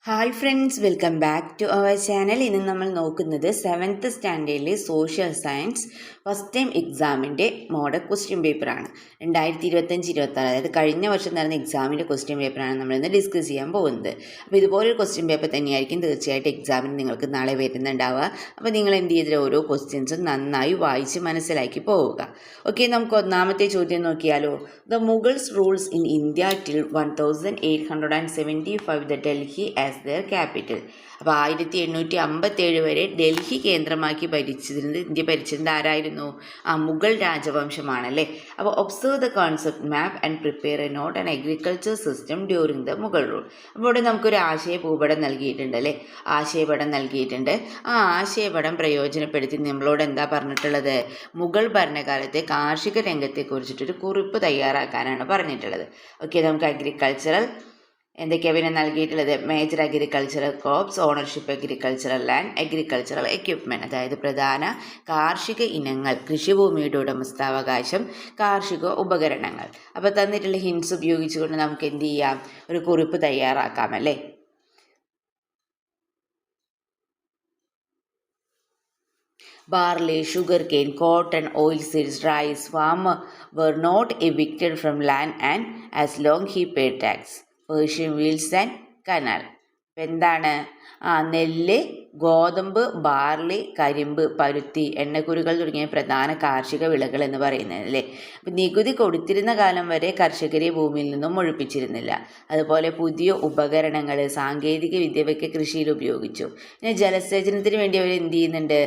Hi friends, welcome back to our channel. ഇന്ന് നമ്മൾ നോക്കുന്നത് 7th സ്റ്റാൻഡേർഡിലെ സോഷ്യൽ സയൻസ് ഫസ്റ്റ് ടൈം എക്സാമിൻ്റെ മോഡൽ ക്വസ്റ്റ്യൻ പേപ്പറാണ്. 2025-26, അതായത് കഴിഞ്ഞ വർഷം നടന്ന എക്സാമിൻ്റെ ക്വസ്റ്റ്യൻ പേപ്പറാണ് നമ്മളിന്ന് ഡിസ്കസ് ചെയ്യാൻ പോകുന്നത്. അപ്പോൾ ഇതുപോലൊരു ക്വസ്റ്റ്യൻ പേപ്പർ തന്നെയായിരിക്കും തീർച്ചയായിട്ടും എക്സാമിന് നിങ്ങൾക്ക് നാളെ വരുന്നുണ്ടാവുക. അപ്പോൾ നിങ്ങൾ എന്ത് ചെയ്തിട്ട് ഓരോ ക്വസ്റ്റ്യൻസും നന്നായി വായിച്ച് മനസ്സിലാക്കി പോവുക. ഓക്കെ, നമുക്ക് ഒന്നാമത്തെ ചോദ്യം നോക്കിയാലോ. The Mughals rules in India till 1875 the Delhi as their capital. അപ്പോൾ 1857 വരെ ഡൽഹി കേന്ദ്രമാക്കി ഇന്ത്യ ഭരിച്ചിരുന്നത് ആരായിരുന്നു? മുഗൾ രാജവംശമാണല്ലേ. അപ്പോൾ observe the concept map and prepare a note and agriculture system during the Mughal rule. അപ്പോൾ ഇവിടെ നമുക്കൊരു ആശയഭൂപടം നൽകിയിട്ടുണ്ട് അല്ലേ, ആശയപടം നൽകിയിട്ടുണ്ട്. ആ ആശയപടം പ്രയോജനപ്പെടുത്തി നമ്മളോട് എന്താ പറഞ്ഞിട്ടുള്ളത്? മുഗൾ ഭരണകാലത്തെ കാർഷിക രംഗത്തെക്കുറിച്ചിട്ടൊരു കുറിപ്പ് തയ്യാറാക്കാനാണ് പറഞ്ഞിട്ടുള്ളത്. ഓക്കെ, നമുക്ക് അഗ്രികൾച്ചറൽ എന്തൊക്കെയാണ് പിന്നെ നൽകിയിട്ടുള്ളത്? Major agricultural crops, ownership agricultural land, agricultural equipment, അതായത് പ്രധാന കാർഷിക ഇനങ്ങൾ, കൃഷിഭൂമിയുടെ ഉടമസ്ഥാവകാശം, കാർഷിക ഉപകരണങ്ങൾ. അപ്പോൾ തന്നിട്ടുള്ള ഹിൻസ് ഉപയോഗിച്ചുകൊണ്ട് നമുക്ക് എന്ത് ചെയ്യാം? ഒരു കുറിപ്പ് തയ്യാറാക്കാമല്ലേ. Barley, sugarcane, cotton, oilseeds, rice, farmer were not evicted from land and as long he paid tax. Persian wheels and canal. എന്താണ്? നെല്ല്, ഗോതമ്പ്, ബാർലി, കരിമ്പ്, പരുത്തി, എണ്ണക്കുരുകൾ തുടങ്ങിയ പ്രധാന കാർഷിക വിളകൾ എന്ന് പറയുന്നത് അല്ലേ. അപ്പം നികുതി കൊടുത്തിരുന്ന കാലം വരെ കർഷകരെ ഭൂമിയിൽ നിന്നും ഒഴിപ്പിച്ചിരുന്നില്ല. അതുപോലെ പുതിയ ഉപകരണങ്ങൾ, സാങ്കേതിക വിദ്യയൊക്കെ കൃഷിയിൽ ഉപയോഗിച്ചു. പിന്നെ ജലസേചനത്തിന് വേണ്ടി അവർ എന്ത് ചെയ്യുന്നുണ്ട്?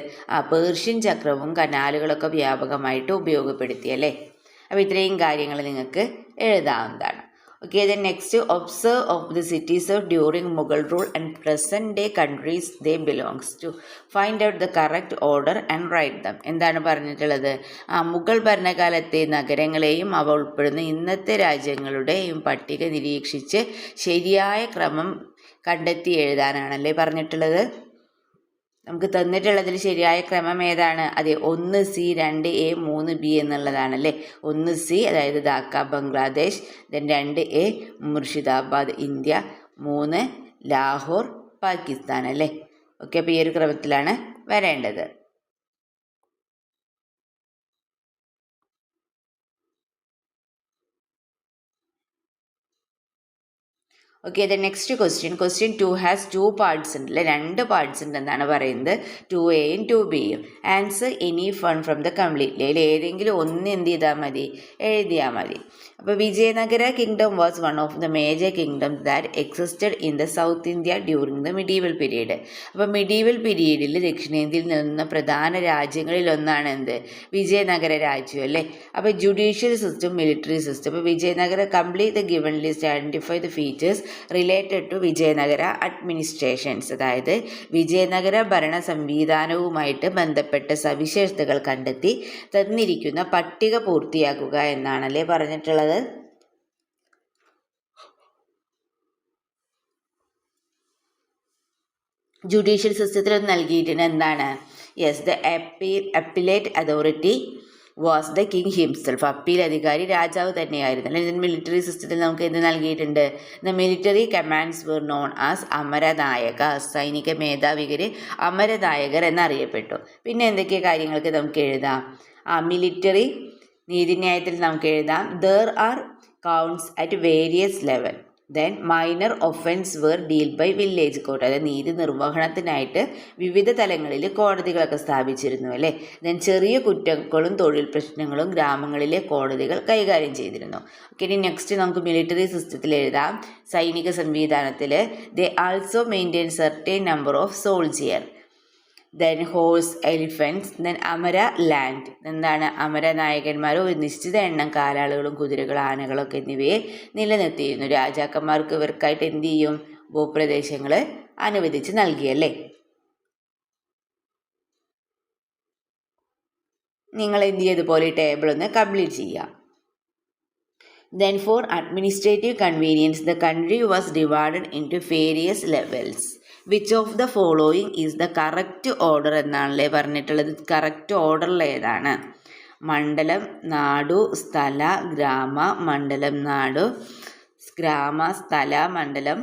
പേർഷ്യൻ ചക്രവും കനാലുകളൊക്കെ വ്യാപകമായിട്ട് ഉപയോഗപ്പെടുത്തി അല്ലേ. അപ്പോൾ ഇത്രയും കാര്യങ്ങൾ നിങ്ങൾക്ക് എഴുതാവുന്നതാണ്. Okay, then next, observe of the cities of during Mughal rule and present day countries they belongs to. Find out the correct order and write them. എന്താണ് പറഞ്ഞിട്ടുള്ളത്? മുഗൾ ഭരണകാലത്തെ നഗരങ്ങളെയും അവ ഉൾപ്പെടുന്ന ഇന്നത്തെ രാജ്യങ്ങളുടെയും പട്ടിക നിരീക്ഷിച്ച് ശരിയായ ക്രമം കണ്ടെത്തി എഴുതാനാണല്ലേ പറഞ്ഞിട്ടുള്ളത്. നമുക്ക് തന്നിട്ടുള്ളതിൽ ശരിയായ ക്രമം ഏതാണ്? അതെ, 1C, 2A, 3B എന്നുള്ളതാണല്ലേ. 1C അതായത് Dhaka Bangladesh, then 2A Murshidabad India, 3 Lahore Pakistan അല്ലേ. ഓക്കെ, അപ്പോൾ ഈ ഒരു ക്രമത്തിലാണ് വരേണ്ടത്. Okay, the next question 2 has 2 parts ഉണ്ട് അല്ലേ, 2 പാർട്സ് ഉണ്ട് എന്നാണ് പറയുന്നത്. 2Aയും 2Bയും. Answer any one from the completely. അതിൽ ഏതെങ്കിലും ഒന്ന് എന്ത് ചെയ്താൽ മതി? എഴുതിയാൽ മതി. അപ്പോൾ Vijayanagara kingdom was one of the major kingdoms that existed in the south India during the medieval period. അപ്പോൾ മിഡീവൽ പീരീഡിൽ ദക്ഷിണേന്ത്യയിൽ നിന്ന പ്രധാന രാജ്യങ്ങളിൽ ഒന്നാണ് എന്ത്? വിജയനഗര രാജ്യം അല്ലേ. അപ്പോൾ ജുഡീഷ്യൽ സിസ്റ്റം, മിലിറ്ററി സിസ്റ്റം. അപ്പോൾ Vijayanagara complete the given list, identify the features related to Vijayanagara administrations. അതായത് വിജയനഗര ഭരണ സംവിധാനവുമായിട്ട് ബന്ധപ്പെട്ട സവിശേഷതകൾ കണ്ടെത്തി തന്നിരിക്കുന്ന പട്ടിക പൂർത്തിയാക്കുക എന്നാണല്ലേ പറഞ്ഞിട്ടുള്ളത്. ജുഡീഷ്യൽ സിസ്റ്റത്തിൽ നൽകിയിട്ടുണ്ട് എന്താണ്? Yes, the appellate authority was the king himself. Appeal അധികാരി രാജാവ് തന്നെയായിരുന്നു. അല്ലെങ്കിൽ മിലിറ്ററി സിസ്റ്റത്തിൽ നമുക്ക് എന്ത് നൽകിയിട്ടുണ്ട്? The military commands were known as Amaranayaka. സൈനിക മേധാവികർ അമരനായകർ എന്നറിയപ്പെട്ടു. പിന്നെ എന്തൊക്കെ കാര്യങ്ങൾക്ക് നമുക്ക് എഴുതാം? മിലിറ്ററി നീതിന്യായത്തിൽ നമുക്ക് എഴുതാം there are courts at various level. Then minor offence were deal by village court. അതായത് നീതി നിർവഹണത്തിനായിട്ട് വിവിധ തലങ്ങളിൽ കോടതികളൊക്കെ സ്ഥാപിച്ചിരുന്നു അല്ലേ. ദെൻ ചെറിയ കുറ്റങ്ങളും തൊഴിൽ പ്രശ്നങ്ങളും ഗ്രാമങ്ങളിലെ കോടതികൾ കൈകാര്യം ചെയ്തിരുന്നു. ഓക്കെ, ഇനി നെക്സ്റ്റ് നമുക്ക് മിലിറ്ററി സിസ്റ്റത്തിൽ എഴുതാം. സൈനിക സംവിധാനത്തിൽ they also maintain certain number of soldier, then horse, elephants, then Amara land. എന്താണ്? അമരനായകന്മാർ ഒരു നിശ്ചിത എണ്ണം കാലാളുകളും കുതിരകൾ, ആനകളൊക്കെ എന്നിവയെ നിലനിർത്തിയിരുന്നു. രാജാക്കന്മാർക്ക് ഇവർക്കായിട്ട് എന്ത് ചെയ്യും? ഭൂപ്രദേശങ്ങൾ അനുവദിച്ച് നൽകിയല്ലേ. നിങ്ങൾ എന്ത് ചെയ്തതുപോലെ ടേബിൾ ഒന്ന് കംപ്ലീറ്റ് ചെയ്യാം. Then for administrative convenience, the country was divided into various levels. Which of the following is the correct order എന്നാണല്ലേ പറഞ്ഞിട്ടുള്ളത്. കറക്റ്റ് ഓർഡറിൽ ഏതാണ്? മണ്ഡലം, നാടു, സ്ഥല, ഗ്രാമ, മണ്ഡലം, നാടു, ഗ്രാമ, സ്ഥല, മണ്ഡലം,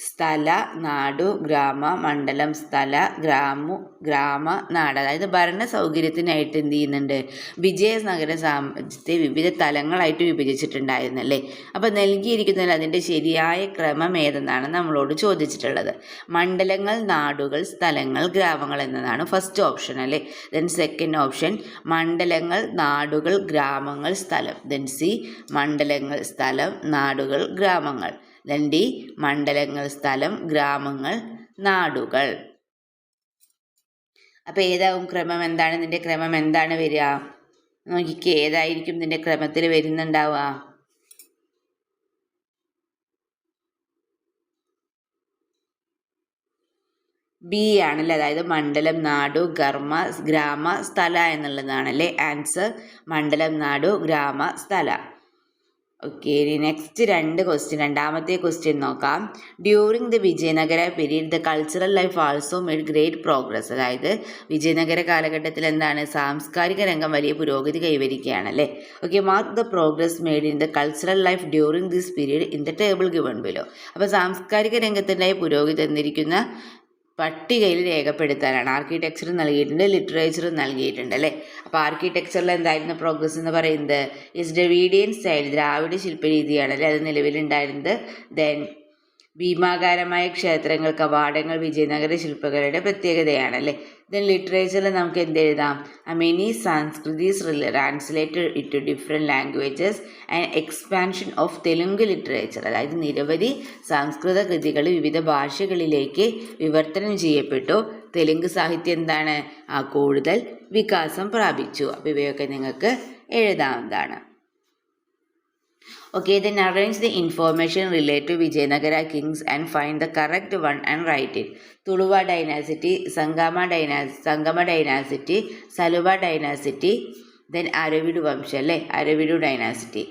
സ്ഥല, നാടു, ഗ്രാമ, മണ്ഡലം, സ്ഥല, ഗ്രാമ, നാട്. അതായത് ഭരണ സൗകര്യത്തിനായിട്ട് എന്ത് ചെയ്യുന്നുണ്ട്, വിജയനഗര സാമ്രാജ്യത്തെ വിവിധ തലങ്ങളായിട്ട് വിഭജിച്ചിട്ടുണ്ടായിരുന്നല്ലേ. അപ്പോൾ നൽകിയിരിക്കുന്നതിൽ അതിൻ്റെ ശരിയായ ക്രമം ഏതെന്നാണ് നമ്മളോട് ചോദിച്ചിട്ടുള്ളത്. മണ്ഡലങ്ങൾ, നാടുകൾ, സ്ഥലങ്ങൾ, ഗ്രാമങ്ങൾ എന്നതാണ് ഫസ്റ്റ് ഓപ്ഷൻ അല്ലേ. ദെൻ സെക്കൻഡ് ഓപ്ഷൻ മണ്ഡലങ്ങൾ, നാടുകൾ, ഗ്രാമങ്ങൾ, സ്ഥലം. ദെൻ സി മണ്ഡലങ്ങൾ, സ്ഥലം, നാടുകൾ, ഗ്രാമങ്ങൾ. ദെൻ ഡി മണ്ഡലങ്ങൾ, സ്ഥലം, ഗ്രാമങ്ങൾ, നാടുകൾ. അപ്പോൾ ഏതാവും ക്രമം? എന്താണ് ഇതിൻ്റെ ക്രമം? എന്താണ് വരിക? നോക്കിക്കേ, ഏതായിരിക്കും ഇതിൻ്റെ ക്രമത്തിൽ വരുന്നുണ്ടാവുക? ബി ആണല്ലേ. അതായത് മണ്ഡലം, നാടു, ഗ്രാമ, സ്ഥല എന്നുള്ളതാണല്ലേ ആൻസർ. മണ്ഡലം, നാടു, ഗ്രാമ, സ്ഥല. ഓക്കെ, ഇനി നെക്സ്റ്റ് രണ്ടാമത്തെ ക്വസ്റ്റ്യൻ നോക്കാം. During the Vijayanagara period the cultural life also made great progress. അതായത് വിജയനഗര കാലഘട്ടത്തിൽ എന്താണ്, സാംസ്കാരിക രംഗം വലിയ പുരോഗതി കൈവരിക്കുകയാണല്ലേ. Okay, mark the progress made in the cultural life during this period in the table given below. അപ്പോൾ സാംസ്കാരിക രംഗത്തുണ്ടായ പുരോഗതി തന്നിരിക്കുന്ന പട്ടികയിൽ രേഖപ്പെടുത്താനാണ്. ആർക്കിടെക്ചർ നൽകിയിട്ടുണ്ട്, ലിറ്ററേച്ചർ നൽകിയിട്ടുണ്ട് അല്ലേ. അപ്പോൾ ആർക്കിടെക്ചറിൽ എന്തായിരുന്നു പ്രോഗ്രസ് എന്ന് പറയുന്നത്? ഇസ് ഡ്രവീഡിയൻ സ്റ്റൈൽ, ദ്രാവിഡ ശില്പരീതിയാണല്ലേ അത് നിലവിലുണ്ടായിരുന്നത്. ദെൻ ഭീമാകാരമായ ക്ഷേത്രങ്ങൾ, കവാടങ്ങൾ വിജയനഗര ശില്പകലയുടെ പ്രത്യേകതയാണല്ലേ. ദെൻ ലിറ്ററേച്ചറിൽ നമുക്ക് എന്ത് എഴുതാം? മെനി സംസ്കൃതീസ് translated into different languages and expansion of Telugu literature. അതായത് നിരവധി സംസ്കൃത കൃതികൾ വിവിധ ഭാഷകളിലേക്ക് വിവർത്തനം ചെയ്യപ്പെട്ടു. തെലുങ്ക് സാഹിത്യം എന്താണ്, കൂടുതൽ വികാസം പ്രാപിച്ചു. അപ്പോൾ ഇവയൊക്കെ നിങ്ങൾക്ക് എഴുതാവുന്നതാണ്. Okay, then arrange the information related to Vijayanagara kings and find the correct one and write it. Tuluva dynasty, Sangama dynasty, Saluva dynasty, then Aravidu Vamsha അല്ലേ, Aravidu dynasty.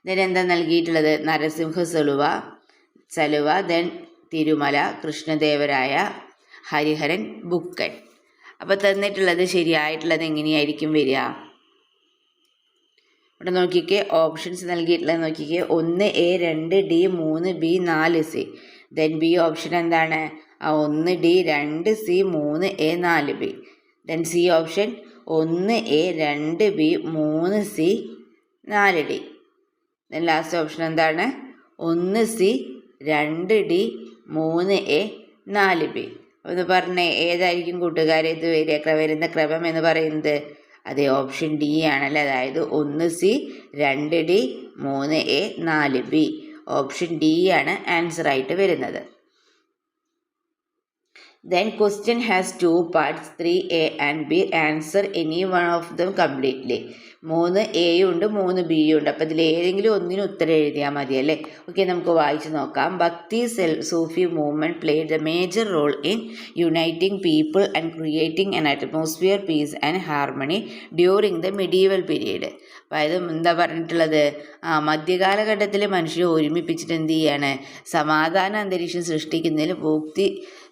Then എന്താ നൽകിയിട്ടുള്ളത്? നരസിംഹ സലുവ, then തിരുമല, കൃഷ്ണദേവരായ, ഹരിഹരൻ, ബുക്കൻ. അപ്പോൾ തന്നിട്ടുള്ളത് ശരിയായിട്ടുള്ളത് എങ്ങനെയായിരിക്കും വരിക? ഇവിടെ നോക്കിക്കേ, ഓപ്ഷൻസ് നൽകിയിട്ടുള്ളത് നോക്കിക്കേ. 1 A, 2 D, 3 B, 4 C. Then B option എന്താണ്? 1 D, 2 C, 3 A, 4 B. Then C option 1 A, 2 B, 3 C, 4 D. Then last option എന്താണ്? 1 C, 2 D, 3 A, 4 B. ഒന്ന് പറഞ്ഞേ, ഏതായിരിക്കും കൂട്ടുകാരെ ഇത് വരുന്ന ക്രമം എന്ന് പറയുന്നത്? അതെ, ഓപ്ഷൻ ഡി ആണല്ലേ. അതായത് 1 C, 2 D, 3 A, 4 B. Option D ആണ് ആൻസർ ആയിട്ട് വരുന്നത്. Then question has 2 parts, 3A and B. Answer any one of them completely. 3 എയും ഉണ്ട്, 3 ബിയും ഉണ്ട്. അപ്പോൾ ഇതിൽ ഏതെങ്കിലും ഒന്നിന് ഉത്തരം എഴുതിയാൽ മതി അല്ലേ. ഓക്കെ, നമുക്ക് വായിച്ച് നോക്കാം. Bhakti Sufi movement played the major role in uniting people and creating an atmosphere peace and harmony during the medieval period. അതായത് എന്താ പറഞ്ഞിട്ടുള്ളത്? മധ്യകാലഘട്ടത്തിൽ മനുഷ്യരെ ഒരുമിപ്പിച്ചിട്ട് എന്ത് ചെയ്യാണ്? സമാധാന അന്തരീക്ഷം സൃഷ്ടിക്കുന്നതിൽ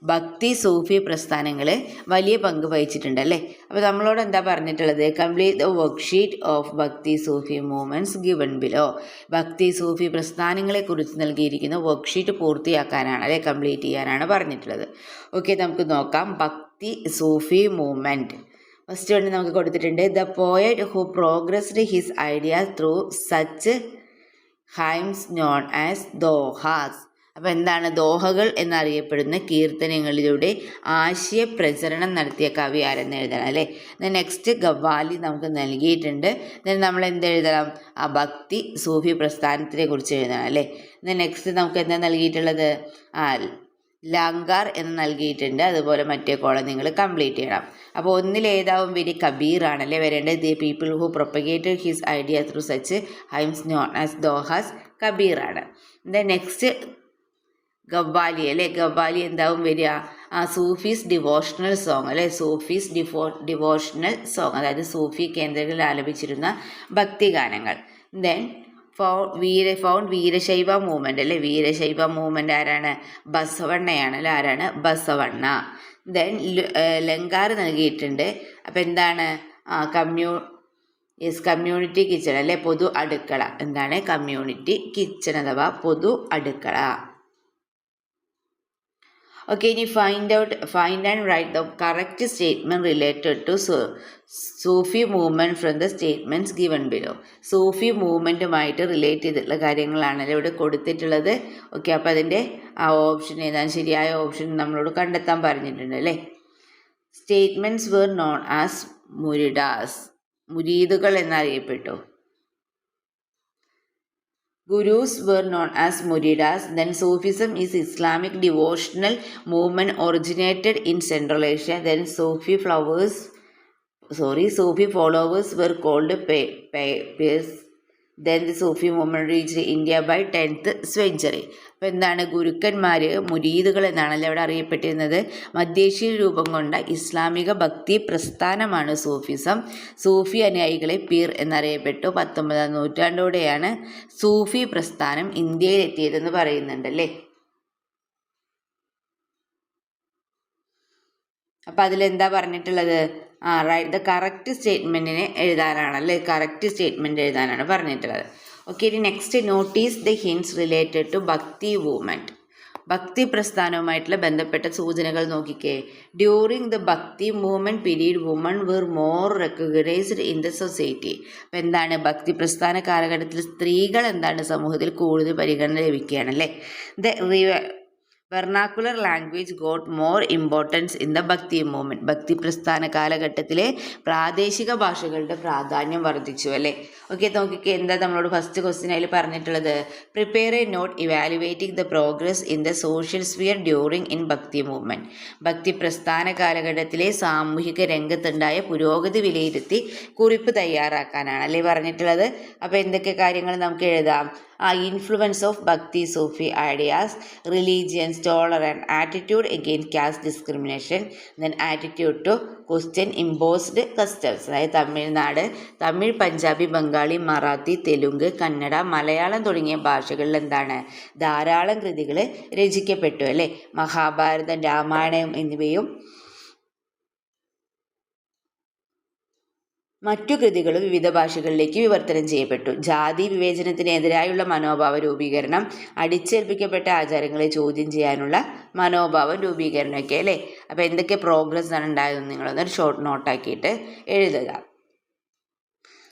ഭക്തി സൂഫി പ്രസ്ഥാനങ്ങൾ വലിയ പങ്ക് വഹിച്ചിട്ടുണ്ട് അല്ലേ. അപ്പോൾ നമ്മളോട് എന്താ പറഞ്ഞിട്ടുള്ളത്? Complete the worksheet of Bhakti Sufi movements given below. ഭക്തി സൂഫി പ്രസ്ഥാനങ്ങളെക്കുറിച്ച് നൽകിയിരിക്കുന്ന വർക്ക്ഷീറ്റ് പൂർത്തിയാക്കാനാണ് അല്ലെ, കംപ്ലീറ്റ് ചെയ്യാനാണ് പറഞ്ഞിട്ടുള്ളത്. ഓക്കെ, നമുക്ക് നോക്കാം. ഭക്തി സൂഫി മൂവ്മെൻറ്റ് ഫസ്റ്റ് വേണ്ടി നമുക്ക് കൊടുത്തിട്ടുണ്ട്. The poet who progressed his ideas through such hymns known as dohas. അപ്പോൾ എന്താണ്? ദോഹകൾ എന്നറിയപ്പെടുന്ന കീർത്തനങ്ങളിലൂടെ ആശയപ്രചരണം നടത്തിയ കവി ആരെന്ന് എഴുതണം അല്ലേ. നെക്സ്റ്റ് ഗവാലി നമുക്ക് നൽകിയിട്ടുണ്ട്. നമ്മൾ എന്തെഴുതണം? ഭക്തി സൂഫി പ്രസ്ഥാനത്തിനെ കുറിച്ച് എഴുതണം അല്ലേ. നെക്സ്റ്റ് നമുക്ക് എന്താ നൽകിയിട്ടുള്ളത്? ലാങ്കാർ എന്ന് നൽകിയിട്ടുണ്ട്. അതുപോലെ മറ്റേ കോളം നിങ്ങൾ കംപ്ലീറ്റ് ചെയ്യണം. അപ്പോൾ ഒന്നിലേതാവും വരി? കബീർ ആണല്ലേ വരേണ്ടത്. The people who propagated his idea through such hymns known as dohas, Kabir ആണ്. നെക്സ്റ്റ് ഗവ്വാലി അല്ലേ. ഗവ്വാലി എന്താവും വരിക? സൂഫീസ് ഡിവോഷണൽ സോങ് അല്ലേ. സൂഫീസ് ഡിവോഷണൽ സോങ്, അതായത് സൂഫി കേന്ദ്രങ്ങളിൽ ആലപിച്ചിരുന്ന ഭക്തിഗാനങ്ങൾ. ദെൻ ഫൗണ്ട് വീരശൈവ മൂവ്മെൻ്റ് അല്ലേ. വീരശൈവ മൂവ്മെൻ്റ് ആരാണ്? ബസവണ്ണയാണ് അല്ലേ. ആരാണ്? ബസവണ്ണ. ദെൻ ലങ്കാർ നൽകിയിട്ടുണ്ട്. അപ്പം എന്താണ്? കമ്മ്യൂണിറ്റി കിച്ചൺ അല്ലേ. പൊതു അടുക്കള. എന്താണ്? കമ്മ്യൂണിറ്റി കിച്ചൺ അഥവാ പൊതു അടുക്കള. Okay, you find and write the correct statement related to Sufi movement from the statements given below. Sufi മൂവ്മെൻറ്റുമായിട്ട് റിലേറ്റ് ചെയ്തിട്ടുള്ള കാര്യങ്ങളാണല്ലോ ഇവിടെ കൊടുത്തിട്ടുള്ളത്. ഓക്കെ, അപ്പോൾ അതിൻ്റെ ആ ഓപ്ഷൻ ഏതാണ് ശരിയായ ഓപ്ഷൻ നമ്മളോട് കണ്ടെത്താൻ പറഞ്ഞിട്ടുണ്ട് അല്ലേ. Statements were known as Muridas, മുരീദുകൾ എന്നറിയപ്പെട്ടു. Gurus were known as Muridas. Then Sufism is Islamic devotional movement originated in Central Asia. Then Sufi followers were called Papists. Then the Sufi movement reached India by 10th century. അപ്പോൾ എന്താണ്, ഗുരുക്കന്മാർ മുരീദുകൾ എന്നാണല്ലോ അവിടെ അറിയപ്പെട്ടിരുന്നത്. മധ്യേഷ്യയിൽ രൂപം കൊണ്ട ഇസ്ലാമിക ഭക്തി പ്രസ്ഥാനമാണ് സൂഫിസം. സൂഫി അനുയായികളെ പീർ എന്നറിയപ്പെട്ടു. 19ാം നൂറ്റാണ്ടോടെയാണ് സൂഫി പ്രസ്ഥാനം ഇന്ത്യയിൽ എത്തിയതെന്ന് പറയുന്നുണ്ടല്ലേ. അപ്പം അതിലെന്താ പറഞ്ഞിട്ടുള്ളത്? റൈറ്റ് ദ കറക്റ്റ് സ്റ്റേറ്റ്മെൻറ്റിനെ എഴുതാനാണല്ലേ, കറക്റ്റ് സ്റ്റേറ്റ്മെൻറ്റ് എഴുതാനാണ് പറഞ്ഞിട്ടുള്ളത്. ഓക്കെ, ഇനി next notice the hints related to Bhakti movement. Bhakti പ്രസ്ഥാനവുമായിട്ടുള്ള ബന്ധപ്പെട്ട സൂചനകൾ നോക്കിക്കേ. During the Bhakti movement period woman were more recognised in the society. അപ്പം എന്താണ്, ഭക്തി പ്രസ്ഥാന കാലഘട്ടത്തിൽ സ്ത്രീകൾ എന്താണ് സമൂഹത്തിൽ കൂടുതൽ പരിഗണന ലഭിക്കുകയാണല്ലേ. Vernacular language got more importance in the Bhakti movement. ഭക്തി പ്രസ്ഥാന കാലഘട്ടത്തിലെ പ്രാദേശിക ഭാഷകളുടെ പ്രാധാന്യം വർദ്ധിച്ചു അല്ലേ. ഓക്കെ, നോക്കിക്കേ എന്താ നമ്മളോട് ഫസ്റ്റ് ക്വസ്റ്റ്യൻ അതിൽ പറഞ്ഞിട്ടുള്ളത്. Prepare a note evaluating the progress in the social sphere during in Bhakti movement. ഭക്തി പ്രസ്ഥാന കാലഘട്ടത്തിലെ സാമൂഹിക രംഗത്തുണ്ടായ പുരോഗതി വിലയിരുത്തി കുറിപ്പ് തയ്യാറാക്കാനാണ് അല്ലേ പറഞ്ഞിട്ടുള്ളത്. അപ്പോൾ എന്തൊക്കെ കാര്യങ്ങൾ നമുക്ക് എഴുതാം? Influence of Bhakti Sufi ideas, religions, tolerant, attitude against caste discrimination, then attitude to question imposed customs. അതായത് തമിഴ്, പഞ്ചാബി, ബംഗാളി, മറാത്തി, തെലുങ്ക്, കന്നഡ, മലയാളം തുടങ്ങിയ ഭാഷകളിൽ എന്താണ് ധാരാളം കൃതികൾ രചിക്കപ്പെട്ടു അല്ലേ. മഹാഭാരതം, രാമായണം എന്നിവയും മറ്റു കൃതികളും വിവിധ ഭാഷകളിലേക്ക് വിവർത്തനം ചെയ്യപ്പെട്ടു. ജാതി വിവേചനത്തിനെതിരായുള്ള മനോഭാവ രൂപീകരണം, അടിച്ചേൽപ്പിക്കപ്പെട്ട ആചാരങ്ങളെ ചോദ്യം ചെയ്യാനുള്ള മനോഭാവ രൂപീകരണമൊക്കെ അല്ലേ. അപ്പോൾ എന്തൊക്കെ പ്രോഗ്രസ് ആണ് ഉണ്ടായതെന്ന് നിങ്ങളൊന്നൊരു ഷോർട്ട് നോട്ടാക്കിയിട്ട് എഴുതുക.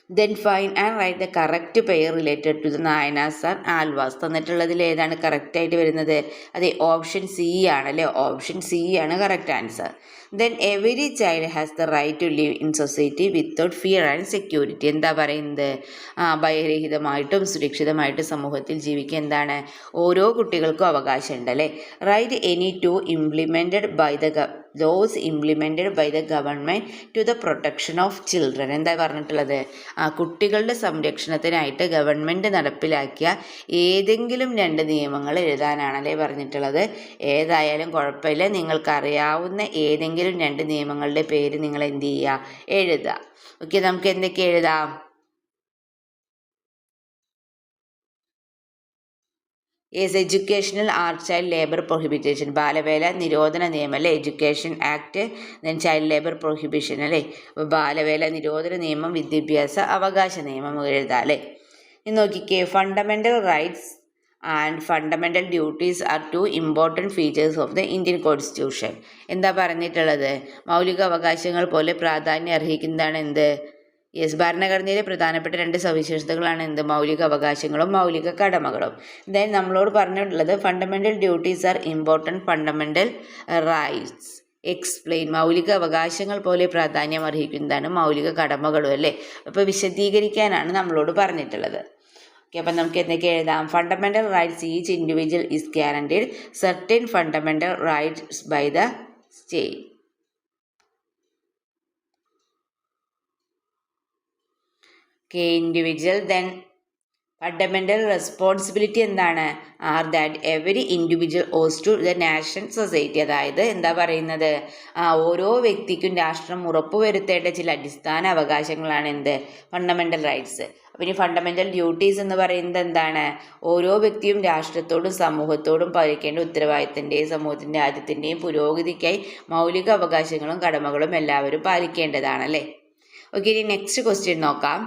Then find and write the correct pair related to the Nayanars and Alvars. തന്നിട്ടുള്ളതിൽ ഏതാണ് കറക്റ്റായിട്ട് വരുന്നത്? അതെ, ഓപ്ഷൻ സി ആണല്ലേ. ഓപ്ഷൻ സി ആണ് correct answer. Then every child has the right to live in society without fear and security. എന്താ പറയുന്നത്? ഭയരഹിതമായിട്ടും സുരക്ഷിതമായിട്ടും സമൂഹത്തിൽ ജീവിക്കാൻ എന്താണ് ഓരോ കുട്ടികൾക്കും അവകാശമുണ്ട് അല്ലേ. Right any to implemented by the laws implemented by the government to the protection of children. എന്താ പറഞ്ഞിട്ടുള്ളത്? കുട്ടികളുടെ സംരക്ഷണത്തിനായിട്ട് ഗവൺമെൻറ് നടപ്പിലാക്കിയ ഏതെങ്കിലും 2 നിയമങ്ങൾ എഴുതാനാണല്ലേ പറഞ്ഞിട്ടുള്ളത്. ഏതായാലും കുഴപ്പമില്ല, നിങ്ങൾക്കറിയാവുന്ന ഏതെങ്കിലും 2 നിയമങ്ങളുടെ പേര് നിങ്ങൾ എന്ത് ചെയ്യുക, എഴുതുക. ഓക്കെ, നമുക്ക് എന്തൊക്കെ എഴുതാം? എഡ്യൂക്കേഷണൽ ആർട്ട് ചൈൽഡ് ലേബർ പ്രൊഹിബിറ്റേഷൻ, ബാലവേല നിരോധന നിയമം അല്ലേ. Education act, then child labour prohibition അല്ലേ. അപ്പോൾ ബാലവേല നിരോധന നിയമം, വിദ്യാഭ്യാസ അവകാശ നിയമം എഴുതാം അല്ലേ. ഇനി നോക്കിക്കേ, fundamental rights and fundamental duties R 2 important features of the Indian constitution. എന്താ പറഞ്ഞിട്ടുള്ളത്? മൗലിക അവകാശങ്ങൾ പോലെ പ്രാധാന്യം അർഹിക്കുന്നതാണ് എന്ത്? ഭരണഘടനയിലെ പ്രധാനപ്പെട്ട 2 സവിശേഷതകളാണ് എന്ത്? മൗലിക അവകാശങ്ങളും മൗലിക കടമകളും. ദെൻ നമ്മളോട് പറഞ്ഞിട്ടുള്ളത് fundamental duties are important fundamental rights explain. മൗലിക അവകാശങ്ങൾ പോലെ പ്രാധാന്യം അർഹിക്കുന്നതാണ് മൗലിക കടമകളും അല്ലേ. അപ്പോൾ വിശദീകരിക്കാനാണ് നമ്മളോട് പറഞ്ഞിട്ടുള്ളത്. ഓക്കെ, അപ്പം നമുക്ക് എന്തൊക്കെ എഴുതാം? Fundamental rights each individual is guaranteed certain fundamental rights by the state. Individual. Then fundamental responsibility എന്താണ്? Are that every individual owes to the nation society. അതായത് എന്താ പറയുന്നത്? ഓരോ വ്യക്തിക്കും രാഷ്ട്രം ഉറപ്പുവരുത്തേണ്ട ചില അടിസ്ഥാന അവകാശങ്ങളാണ് എന്ത്? Fundamental rights. അപ്പം ഇനി ഫണ്ടമെൻ്റൽ ഡ്യൂട്ടീസ് എന്ന് പറയുന്നത് എന്താണ്? ഓരോ വ്യക്തിയും രാഷ്ട്രത്തോടും സമൂഹത്തോടും പാലിക്കേണ്ട ഉത്തരവാദിത്തത്തിൻ്റെയും സമൂഹത്തിൻ്റെ രാജ്യത്തിൻ്റെയും പുരോഗതിക്കായി മൗലിക അവകാശങ്ങളും കടമകളും എല്ലാവരും പാലിക്കേണ്ടതാണല്ലേ. ഓക്കെ, ഇനി നെക്സ്റ്റ് ക്വസ്റ്റ്യൻ നോക്കാം.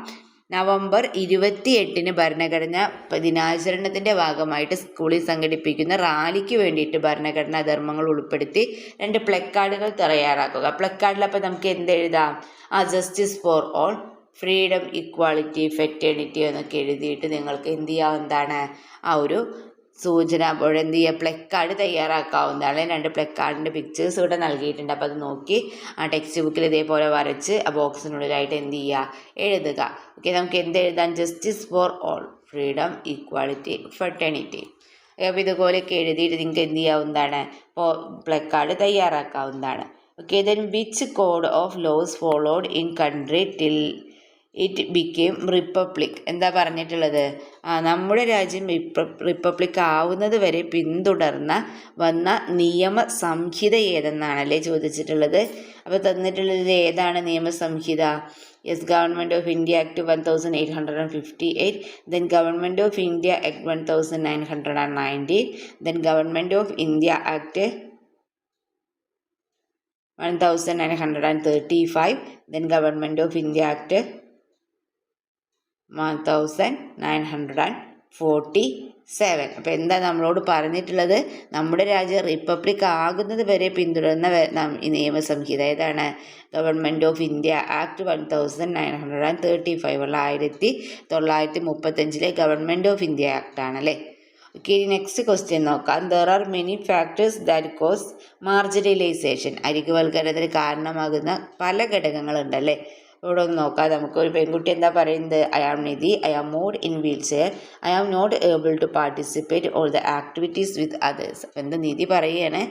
നവംബർ 28 ഭരണഘടനാ ദിനാചരണത്തിൻ്റെ ഭാഗമായിട്ട് സ്കൂളിൽ സംഘടിപ്പിക്കുന്ന റാലിക്ക് വേണ്ടിയിട്ട് ഭരണഘടനാ ധർമ്മങ്ങൾ ഉൾപ്പെടുത്തി 2 പ്ലക്കാർഡുകൾ തയ്യാറാക്കുക. പ്ലക്കാർഡിൽ അപ്പോൾ നമുക്ക് എന്തെഴുതാം? Justice for all, freedom, equality, fraternity എന്നൊക്കെ എഴുതിയിട്ട് നിങ്ങൾക്ക് എന്ത് ചെയ്യാവുന്നതാണ്? ആ ഒരു സൂചന ബോർഡ് എന്ത് ചെയ്യുക? പ്ലക്കാർഡ് തയ്യാറാക്കാവുന്നതാണ്. 2 പ്ലക്കാർഡിൻ്റെ പിക്ചേഴ്സ് ഇവിടെ നൽകിയിട്ടുണ്ട്. അപ്പോൾ അത് നോക്കി ആ ടെക്സ്റ്റ് ബുക്കിൽ ഇതേപോലെ വരച്ച് ആ ബോക്സിനുള്ളിലായിട്ട് എന്ത് ചെയ്യുക? എഴുതുക. ഓക്കെ, നമുക്ക് എന്ത് എഴുതാം? Justice for all, freedom, equality, fraternity. അപ്പോൾ ഇതുപോലെയൊക്കെ എഴുതിയിട്ട് നിങ്ങൾക്ക് എന്ത് ചെയ്യാവുന്നതാണ്? ഇപ്പോൾ പ്ലക്കാർഡ് തയ്യാറാക്കാവുന്നതാണ്. Okay, then which code of laws followed in country till it became republic. എന്താ പറഞ്ഞിട്ടുള്ളത്? നമ്മുടെ രാജ്യം റിപ്പബ്ലിക് ആവുന്നത് വരെ പിന്തുടർന്ന വന്ന നിയമസംഹിത ഏതെന്നാണല്ലേ ചോദിച്ചിട്ടുള്ളത്. അപ്പോൾ തന്നിട്ടുള്ളത് ഏതാണ് നിയമസംഹിത? Yes, government of India act 1858, then government of India act 1919, then government of India act 1935, then Government of India Act 1947. അപ്പോൾ എന്താ നമ്മളോട് പറഞ്ഞിട്ടുള്ളത്? നമ്മുടെ രാജ്യം റിപ്പബ്ലിക് ആകുന്നത് വരെ പിന്തുടർന്ന നിയമസംഹിത ഏതാണ്? ഗവൺമെൻറ് ഓഫ് ഇന്ത്യ ആക്ട് 1935 ഉള്ള 1935 ഗവൺമെൻറ് ഓഫ് ഇന്ത്യ ആക്ട് ആണല്ലേ. ഓക്കെ, നെക്സ്റ്റ് ക്വസ്റ്റ്യൻ നോക്കാം. There are many factors that cause marginalisation. അരികുവൽക്കരണത്തിന് കാരണമാകുന്ന പല ഘടകങ്ങളുണ്ടല്ലേ. ഇവിടെ ഒന്ന് നോക്കാം. നമുക്കൊരു പെൺകുട്ടി എന്താ പറയുന്നത്? I am Nidhi, I am mood in wheelchair, I am not able to participate all the activities with others. അപ്പം എന്താ നിധി പറയുകയാണ്?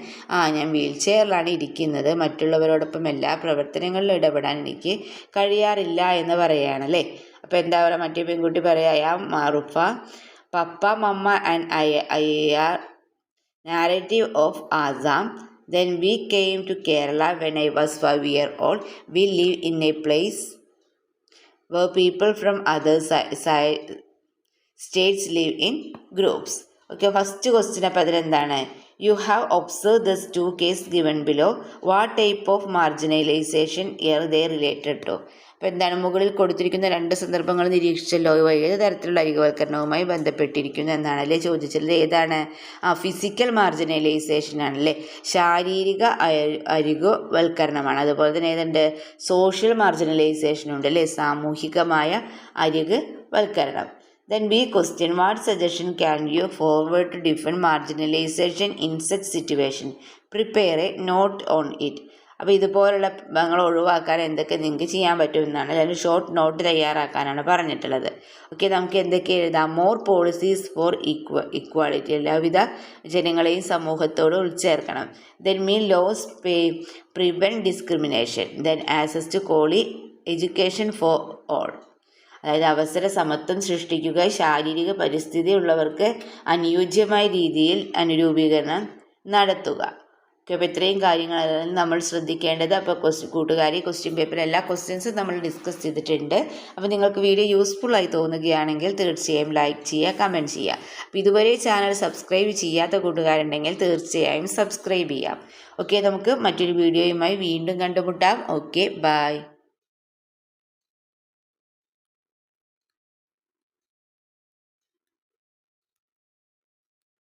ഞാൻ വീൽ ചെയറിലാണ് ഇരിക്കുന്നത്, മറ്റുള്ളവരോടൊപ്പം എല്ലാ പ്രവർത്തനങ്ങളിലും ഇടപെടാൻ എനിക്ക് കഴിയാറില്ല എന്ന് പറയുകയാണല്ലേ. അപ്പോൾ എന്താ പറയുക? മറ്റേ പെൺകുട്ടി പറയുക I am Marufa, Papa, Mama and I are narrative of Assam. Then we came to Kerala when I was 5 years old. We live in a place where people from other states live in groups. Okay, first question അപ്പോൾ അതിലെന്താണ്? You have observed these 2 cases given below. What type of marginalization are they related to? അപ്പോൾ എന്താണ്? മുകളിൽ കൊടുത്തിരിക്കുന്ന 2 സന്ദർഭങ്ങൾ നിരീക്ഷിച്ചല്ലോ. ഏത് തരത്തിലുള്ള അരികുവൽക്കരണവുമായി ബന്ധപ്പെട്ടിരിക്കുന്നു എന്നാണല്ലേ ചോദിച്ചത്. ഏതാണ്? ഫിസിക്കൽ മാർജിനലൈസേഷൻ ആണല്ലേ, ശാരീരിക അരികുവൽക്കരണമാണ്. അതുപോലെ തന്നെ ഏതുണ്ട്? സോഷ്യൽ മാർജിനലൈസേഷൻ ഉണ്ട് അല്ലേ, സാമൂഹികമായ അരികുവൽക്കരണം. Then B question, what suggestion can you forward to define marginalization in such situation? Prepare a note on it. അപ്പോൾ ഇതുപോലുള്ള ഭാഗങ്ങൾ ഒഴിവാക്കാൻ എന്തൊക്കെ നിങ്ങൾക്ക് ചെയ്യാൻ പറ്റുമെന്നാണ്, അല്ലെങ്കിൽ ഷോർട്ട് നോട്ട് തയ്യാറാക്കാനാണ് പറഞ്ഞിട്ടുള്ളത്. ഓക്കെ, നമുക്ക് എന്തൊക്കെ എഴുതാം? മോർ പോളിസീസ് ഫോർ ഇക്വാളിറ്റി, എല്ലാവിധ ജനങ്ങളെയും സമൂഹത്തോട് ഉൾച്ചേർക്കണം. Then mean laws prevent discrimination, then access to quality education for all, അതായത് അവസര സമത്വം സൃഷ്ടിക്കുക, ശാരീരിക പരിസ്ഥിതി ഉള്ളവർക്ക് അനുയോജ്യമായ രീതിയിൽ അനുരൂപീകരണം നടത്തുക. ഓക്കെ, അപ്പോൾ ഇത്രയും കാര്യങ്ങളാണ് നമ്മൾ ശ്രദ്ധിക്കേണ്ടത്. അപ്പോൾ കൂട്ടുകാരി ക്വസ്റ്റ്യൻ പേപ്പർ എല്ലാ ക്വസ്റ്റ്യൻസും നമ്മൾ ഡിസ്കസ് ചെയ്തിട്ടുണ്ട്. അപ്പോൾ നിങ്ങൾക്ക് വീഡിയോ യൂസ്ഫുള്ളായി തോന്നുകയാണെങ്കിൽ തീർച്ചയായും ലൈക്ക് ചെയ്യുക, കമൻറ്റ് ചെയ്യുക. അപ്പോൾ ഇതുവരെ ചാനൽ സബ്സ്ക്രൈബ് ചെയ്യാത്ത കൂട്ടുകാരുണ്ടെങ്കിൽ തീർച്ചയായും സബ്സ്ക്രൈബ് ചെയ്യാം. ഓക്കെ, നമുക്ക് മറ്റൊരു വീഡിയോയുമായി വീണ്ടും കണ്ടുമുട്ടാം. Okay, by.